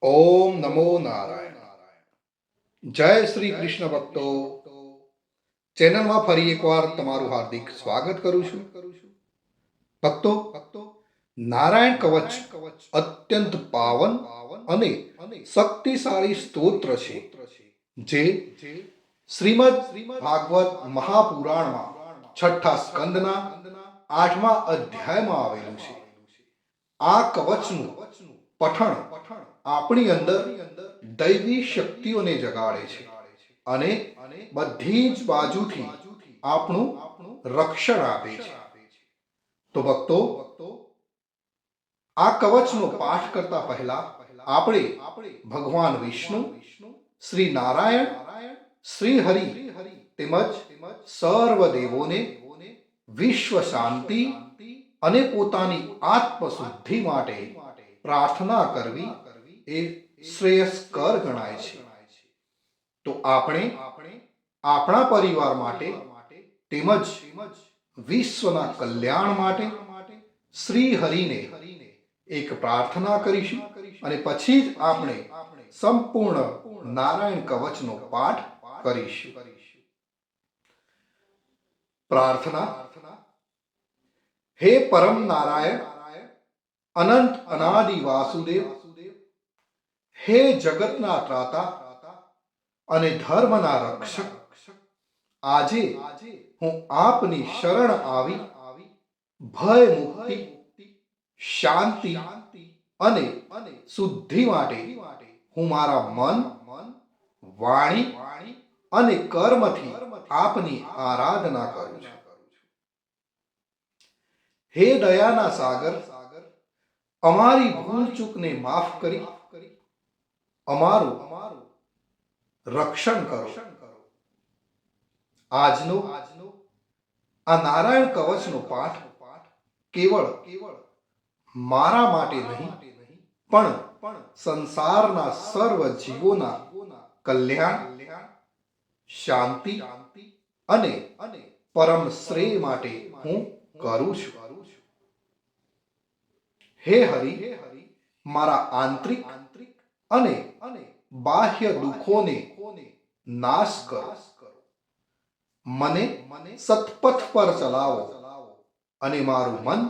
ઓમ નમો નારાયણ. જય શ્રી કૃષ્ણ ભક્તો. ચેનલમાં ફરી એકવાર તમારું હાર્દિક સ્વાગત કરું છું. ભક્તો, નારાયણ કવચ અત્યંત પાવન અને શક્તિશાળી સ્તોત્ર છે, જે શ્રીમદ ભાગવત મહાપુરાણમાં છઠ્ઠા સ્કંદના 8મા અધ્યાયમાં આવેલું છે. આ કવચનું પઠણ આપણી અંદર દૈવી શક્તિઓને જગાડે છે અને બધી જ બાજુથી આપણું રક્ષણ આપે છે. તો ભક્તો, આ કવચનો પાઠ કરતા પહેલા આપણે ભગવાન વિષ્ણુ, શ્રી નારાયણ, શ્રી હરિ તેમજ સર્વ દેવોને વિશ્વ શાંતિ અને પોતાની આત્મશુદ્ધિ માટે પ્રાર્થના કરવી એ શ્રેયસ્કર ગણાય છે. તો આપણે આપણા પરિવાર માટે તેમજ વિશ્વના કલ્યાણ માટે શ્રી હરિને એક પ્રાર્થના કરીશું અને પછી જ આપણે સંપૂર્ણ નારાયણ કવચનો પાઠ કરીશું. પ્રાર્થના. હે પરમ નારાયણ, અનંત અનાદિ વાસુદેવ, હે જગતના ત્રાતા અને ધર્મના રક્ષક, આજે હું આપની શરણ આવી ભય મુક્તિ, શાંતિ અને શુદ્ધિ માટે હું મારા મન, વાણી અને કર્મથી આપની આરાધના કરું છું. હે દયાના સાગર, અમારી ભૂલ ચૂકને માફ કરી અમારું રક્ષણ કરો. આજનો આ નારાયણ કવચનો પાઠ કેવળ મારા માટે નહીં, પણ સંસારના સર્વ જીવોના કલ્યાણ, શાંતિ અને પરમ શ્રેય માટે હું કરું છું. હે હરિ, મારા આંતરિક અને બાહ્ય દુઃખોને નાશ કરો. મને સતપથ પર ચલાવો અને મારું મન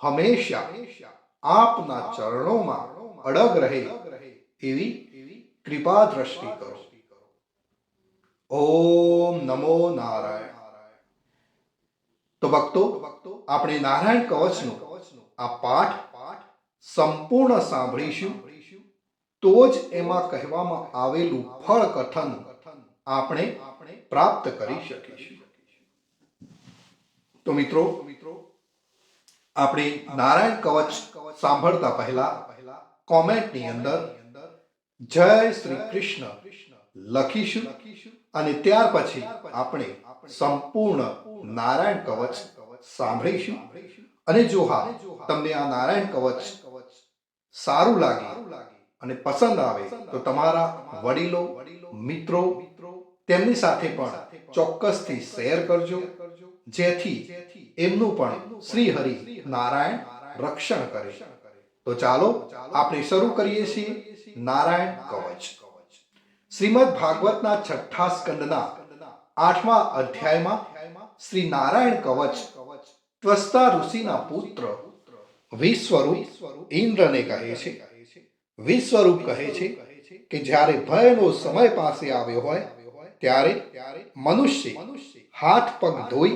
હંમેશા આપના ચરણોમાં અડગ રહે એવી કૃપા દ્રષ્ટિ કરો. ઓમ નમો નારાયણ. તો ભક્તો, આપણે નારાયણ કવચનો આ પાઠ સંપૂર્ણ સાંભળીશું તો જ એમાં કહેવામાં આવેલું ફળ કથન આપણે પ્રાપ્ત કરી શકીશું. તો મિત્રો, આપણે નારાયણ કવચ સાંભળતા પહેલા કોમેન્ટની અંદર જય શ્રી કૃષ્ણ લખીશું અને ત્યાર પછી આપણે સંપૂર્ણ નારાયણ કવચ સાંભળીશું. અને જો હા, તમને આ નારાયણ કવચ સારું લાગે અને પસંદ આવે તો તમારા વડીલો, મિત્રો, તેમની સાથે પણ ચોક્કસથી શેર કરજો, જેથી એમનું પણ શ્રી હરિ નારાયણ રક્ષણ કરે. તો ચાલો આપણે શરૂ કરીએ છીએ નારાયણ કવચ. શ્રીમદ ભાગવતના છઠ્ઠા સ્કંદના 8મા અધ્યાયમાં શ્રી નારાયણ કવચ ત્વષ્ટા ઋષિના પુત્ર વિશ્વરૂપ ઇન્દ્રને કહે છે. વિશ્વરૂપ કહે છે કે જ્યારે ભયનો સમય પાસે આવ્યો હોય ત્યારે મનુષ્ય હાથ પગ ધોઈ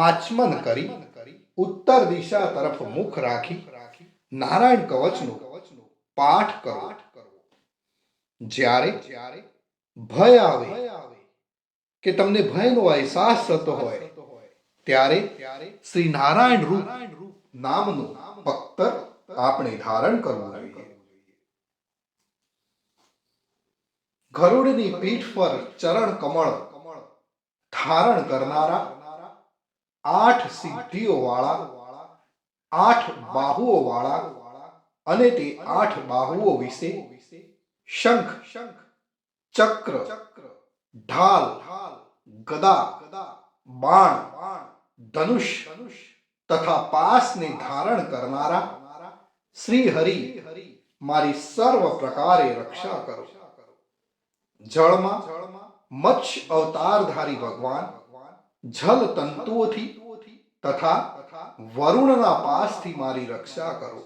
આચમન કરી ઉત્તર દિશા તરફ મુખ રાખી નારાયણ કવચનો પાઠ કરો. જ્યારે ભય આવે કે તમને ભયનો અહેસાસ થતો હોય ત્યારે શ્રી નારાયણ રૂપ નામનું પક્તર આપણે ધારણ કરવું જોઈએ. ગરુડની પીઠ પર ચરણ કમળ ધારણ કરનારા, 8 સિદ્ધિઓ વાળા, 8 બાહુઓ વાળા અને તે 8 બાહુઓ વિશે શંખ, ચક્ર, ઢાલ, ગદા, બાણ, ધનુષ તથા પાસને ધારણ કરનારા શ્રી હરિ મારી સર્વ પ્રકારે રક્ષા કરો. જળમાં મત્સ્ય અવતારધારી ભગવાન જલ તંતુઓથી તથા વરુણના પાસથી મારી રક્ષા કરો.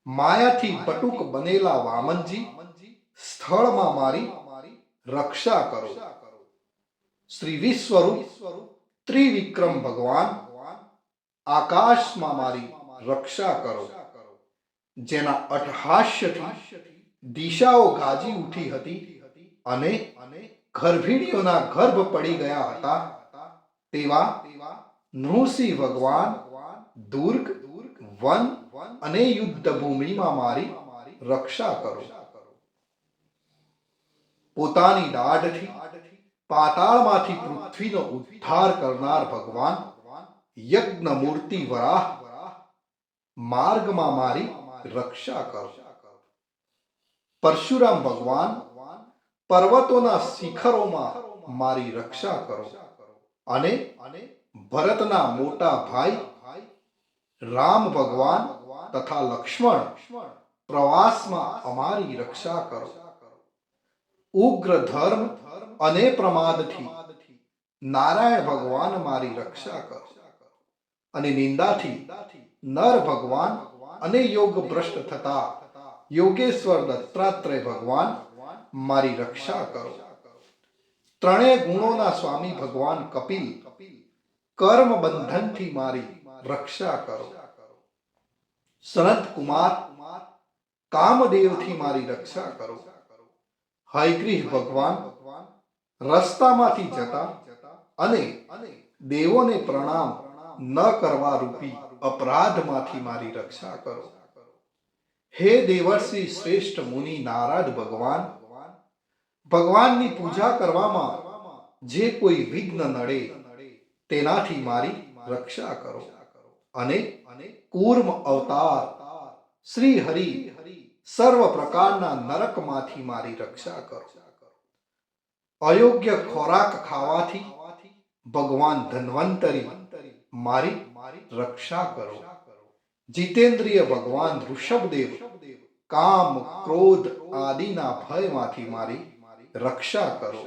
માયાથી બટુક બનેલા વામનજી સ્થળમાં મારી રક્ષા કરો. શ્રી વિશ્વરૂપ ત્રિવિક્રમ ભગવાન આકાશમાં મારી રક્ષા કરો. જેના અટ્ટહાસ્યથી દિશાઓ ગાજી ઉઠી હતી અને ગર્ભિણીઓના ગર્ભ પડી ગયા હતા, તેવા નૃસિંહ ભગવાન દુર્ગ, વન અને યુદ્ધ ભૂમિમાં મારી રક્ષા કરો. પોતાની દાઢથી પાતાળમાંથી પૃથ્વીનો ઉદ્ધાર કરનાર ભગવાન યજ્ઞ મૂર્તિ વરાહ માર્ગમાં મારી રક્ષા કરો. પરશુરામ ભગવાન પર્વતોના શિખરોમાં મારી રક્ષા કરો. અને ભરતના મોટા ભાઈ રામ ભગવાન તથા લક્ષ્મણ પ્રવાસમાં અમારી રક્ષા કરો. ઉગ્ર ધર્મ અને પ્રમાદથી નારાયણ ભગવાન મારી રક્ષા કરો. અને નિંદાથી નર ભગવાન અને યોગ ભ્રષ્ટ થતા યોગેશ્વર દત્તાત્રેય ભગવાન મારી રક્ષા કરો. ત્રણેય ગુણોના સ્વામી ભગવાન કપિલ કર્મ બંધનથી મારી રક્ષા કરો. સનત કુમાર કામદેવથી મારી રક્ષા કરો. હયગ્રીવ ભગવાન રસ્તામાંથી જતા અને દેવોને પ્રણામ ન કરવા રૂપી અપરાધમાંથી મારી રક્ષા કરો. હે દેવર્ષિ શ્રેષ્ઠ મુનિ નારદ ભગવાન, ભગવાનની પૂજા કરવામાં જે કોઈ વિઘ્ન નડે તેનાથી મારી રક્ષા કરો. અને કૂર્મ અવતાર શ્રી હરિ સર્વ પ્રકારના નરકમાંથી મારી રક્ષા કરો. અયોગ્ય ખોરાક ખાવાથી ભગવાન ધન્વંતરી મારી રક્ષા કરો. જીતેન્દ્રિય ભગવાન ઋષભદેવ કામ ક્રોધ આદિના ભયમાંથી મારી રક્ષા કરો.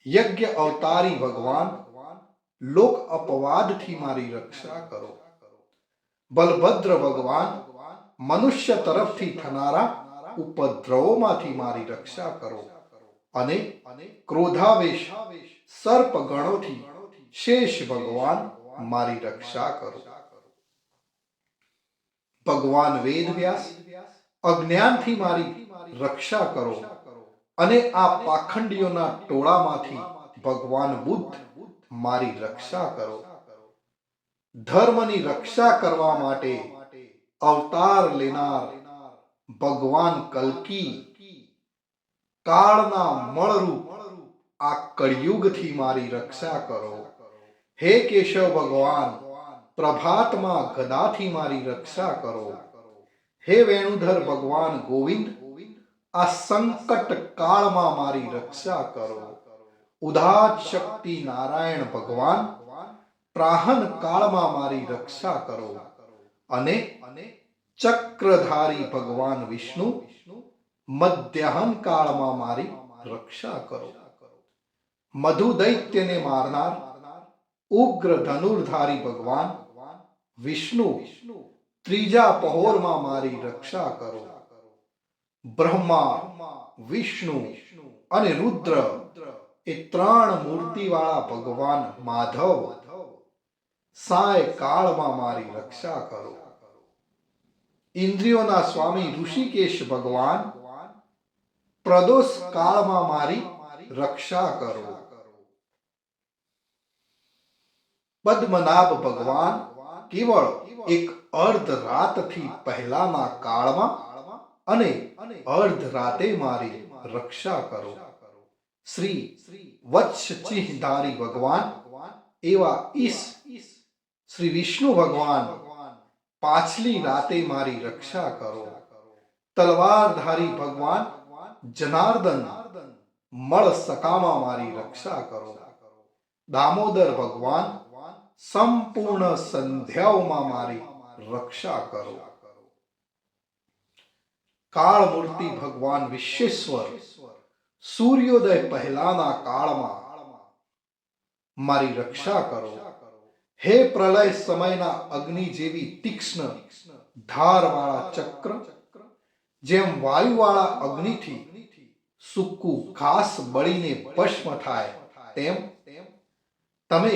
યજ્ઞ અવતારી ભગવાન લોક અપવાદથી મારી રક્ષા કરો. બલભદ્ર ભગવાન મનુષ્ય તરફથી થનારા ઉપદ્રવોમાંથી મારી રક્ષા કરો. અને ક્રોધાવેશ સર્પ ગણોથી શેષ ભગવાન મારી રક્ષા કરો. ભગવાન વેદવ્યાસ અજ્ઞાનથી મારી રક્ષા કરો. અને આ પાખંડીઓના ટોળામાંથી ભગવાન બુદ્ધ મારી રક્ષા કરો. ધર્મની રક્ષા કરવા માટે અવતાર લેનાર ભગવાન કલ્કી કાળના મળરૂપ આ કળિયુગથી મારી રક્ષા કરો. હે કેશવ ભગવાન પ્રભાતમાં ગદાથી મારી રક્ષા કરો. હે વેણુધર ભગવાન ગોવિંદ આ સંકટ કાળમાં મારી રક્ષા કરો. ઉદાત શક્તિ નારાયણ ભગવાન પ્રાહન કાળમાં મારી રક્ષા કરો. અને ચક્રધારી ભગવાન વિષ્ણુ મધ્યાહન કાળમાં મારી રક્ષા કરો. મધુ દૈત્યને મારનાર ઉગ્ર ધનુર્ધારી ભગવાન વિષ્ણુ ત્રીજા પહોરમાં મારી રક્ષા કરો. બ્રહ્મા, વિષ્ણુ અને રુદ્ર એ ત્રણ મૂર્તિવાળા ભગવાન માધવ સાય કાળમાં મારી રક્ષા કરો. ઇન્દ્રિયોના સ્વામી ઋષિકેશ ભગવાન પ્રદોષ કાળમાં મારી રક્ષા કરો. પદ્મનાભ ભગવાન કેવળ એક અર્ધ રાતથી પહેલાના કાળમાં અને અર્ધ રાતે મારી રક્ષા કરો. શ્રી વત્સચિહધારી ભગવાન એવા ઈશ શ્રી વિષ્ણુ ભગવાન પાછલી રાતે મારી રક્ષા કરો. તલવારધારી ભગવાન જનાર્દન મળ સકામાં મારી રક્ષા કરો. દામોદર ભગવાન સંપૂર્ણ સંધ્યાઓમાં મારી રક્ષા કરો. કાળ મૂર્તિ ભગવાન વિશ્વેશ્વર સૂર્યોદય પહેલાના કાળમાં મારી રક્ષા કરો. હે પ્રલય સમયના અગ્નિ જેવી તીક્ષ્ણ ધારવાળા ચક્ર, જેમ વાયુવાળા અગ્નિથી સૂકું ઘાસ બળીને ભસ્મ થાય તેમ તમે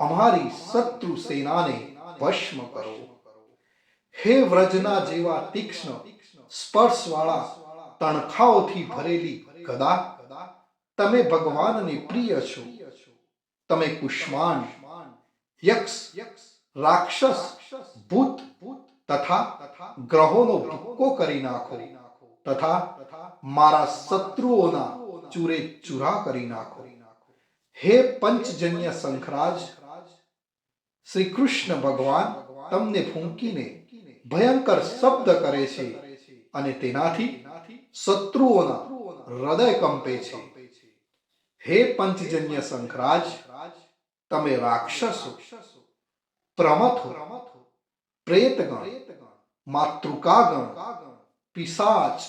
અમારી શત્રુ સેનાને ભસ્મ કરો. હે વ્રજના જેવા તીક્ષ્ણ સ્પર્શવાળા તણખાઓથી ભરેલી ગદા, તમે ભગવાનને પ્રિય છો. તમે કુષ્માંડ, યક્ષ, રાક્ષસ, ભૂત તથા ગ્રહોનો ભૂક્કો કરી નાખો તથા મારા શત્રુઓના ચૂરે ચૂરા કરી નાખો. હે પંચજન્ય શંખરાજ, શ્રી કૃષ્ણ ભગવાન તમને ફૂંકીને ભયંકર શબ્દ કરે છે અને તેનાથી શત્રુઓના હૃદય કંપે છે. હે પંચજન્ય શંખરાજ, તમે રાક્ષસો, પ્રમથો, પ્રેતગણ, માતૃકાગણ, પિશાચ,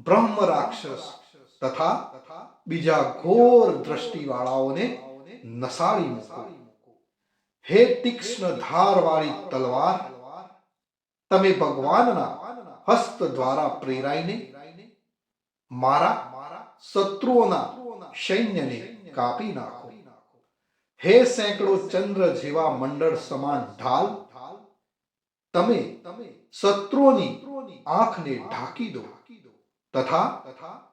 બ્રહ્મ રાક્ષસ તથા બીજા ઘોર દ્રષ્ટિવાળાઓને નસાડી મૂકો. હે તીક્ષ્ણ ધારવાળી તલવાર, તમે ભગવાનના હસ્ત દ્વારા પ્રેરાઈને મારા શત્રુઓના સૈન્યને કાપી નાખો. હે સેંકડો ચંદ્ર જેવા મંડળ સમાન ઢાલ, તમે શત્રુઓની આંખને ઢાંકી દો તથા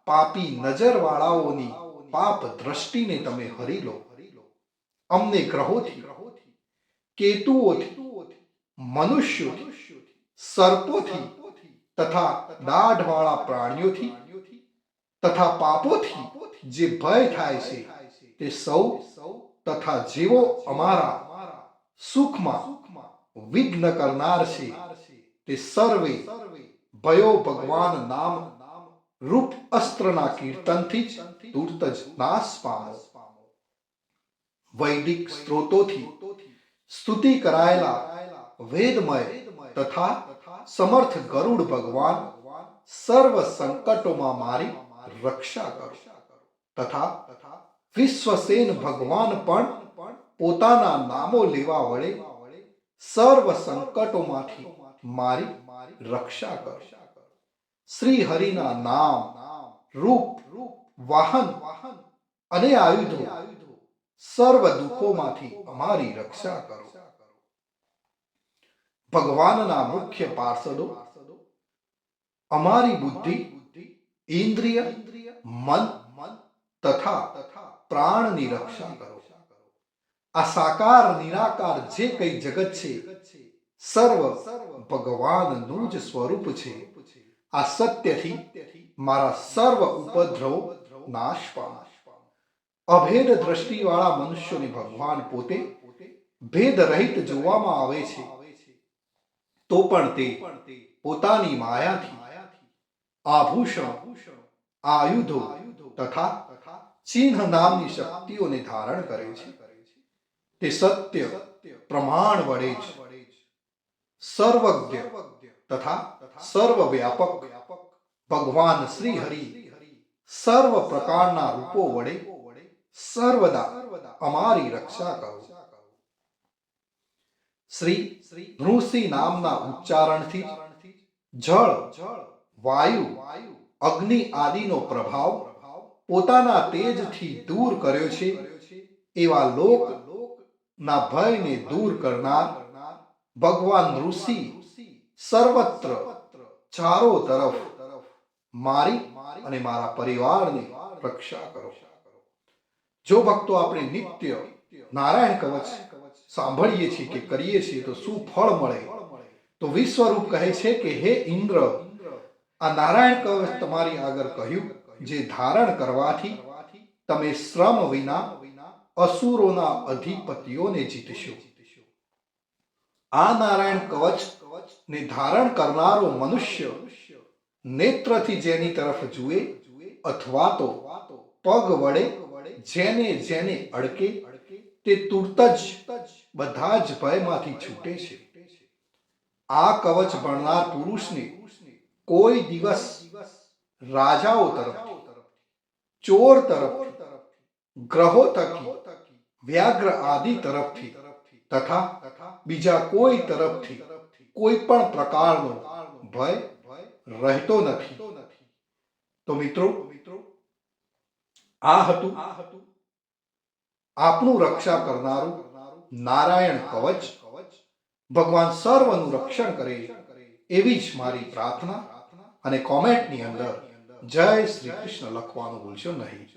પાપી નજરવાળાઓની પાપ દ્રષ્ટિને તમે હરી લો. અમને ગ્રહોથી, કેતુઓથી, મનુષ્યોથી, સર્પોથી તથા દાઢવાળા પ્રાણીઓથી તથા પાપોથી જે ભય થાય છે તે સૌ તથા જેવો અમારા સુખમાં વિઘ્ન કરનાર છે તે સર્વે ભયો ભગવાન નામ રૂપ અસ્ત્રના કીર્તનથી જ તુરત જ નાશ પામો. વૈદિક સ્ત્રોતોથી સ્તુતિ કરાયેલા વેદમય તથા સમર્થ ગરુડ ભગવાન સર્વ સંકટોમાં મારી રક્ષા કરો તથા વિશ્વસેન ભગવાન પણ પોતાના નામો લેવા વડે સર્વ સંકટોમાંથી મારી રક્ષા કરો. શ્રી હરિના નામ, રૂપ, વાહન અને આયુધો સર્વ દુઃખોમાંથી અમારી રક્ષા કરો. ભગવાનના મુખ્ય પાર્ષદો અમારી બુદ્ધિ, ઇન્દ્રિય, મન તથા પ્રાણની રક્ષા કરો. આ સાકાર નિરાકાર જે કઈ જગત છે સર્વ ભગવાનનું જ સ્વરૂપ છે. આ સત્યથી મારા સર્વ ઉપદ્રવો નાશ પામે. અભેદ દ્રષ્ટિવાળા મનુષ્યોને ભગવાન પોતે ભેદ રહિત જોવામાં આવે છે, તો પણ તે પોતાની માયાથી આભૂષણ, આયુધો તથા ચિહ્ન નામની શક્તિઓને ધારણ કરે છે. તે સત્ય પ્રમાણ વડે જ સર્વજ્ઞ તથા સર્વવ્યાપક ભગવાન શ્રી હરિ સર્વ પ્રકારના રૂપો વડે સર્વદા અમારી રક્ષા કરો. શ્રી નૃસિંહ નામના ઉચ્ચારણથી જળ, વાયુ, અગ્નિ આદિનો પ્રભાવ પોતાના તેજથી દૂર કર્યો છે. એવા લોકના ભયને દૂર કરનાર ભગવાન ઋષિ સર્વત્ર ચારો તરફ મારી અને મારા પરિવારને રક્ષા કરો. જો ભક્તો આપણે નિત્ય નારાયણ કવચ સાંભળીએ છીએ કે કરીએ છીએ તો શું ફળ મળે? તો વિશ્વરૂપ કહે છે કે હે ઇન્દ્ર, આ નારાયણ કવચ તમારી આગળ કહ્યું જે ધારણ કરવાથી તમે શ્રમ વિના અસુરોના અધિપતિઓને જીતશો. આ નારાયણ કવચ ને ધારણ કરનારો મનુષ્ય નેત્રથી જેની તરફ જુએ અથવા તો પગ વડે જેને જેને અડકે તે તુરત જ બધા જ ભયમાંથી છૂટે છે. આ કવચ ભણનાર પુરુષને કોઈ દિવસ રાજાઓ તરફથી, ચોર તરફથી, ગ્રહો થકી, વ્યાઘ્ર આદિ તરફથી તથા બીજા કોઈ તરફથી કોઈ પણ પ્રકારનો ભય રહેતો નથી. તો મિત્રો, આ હતું આપણું રક્ષા કરનારું નારાયણ કવચ. ભગવાન સર્વનું રક્ષણ કરે એવી જ મારી પ્રાર્થના. અને કોમેન્ટની અંદર જય શ્રી કૃષ્ણ લખવાનું ભૂલશો નહીં.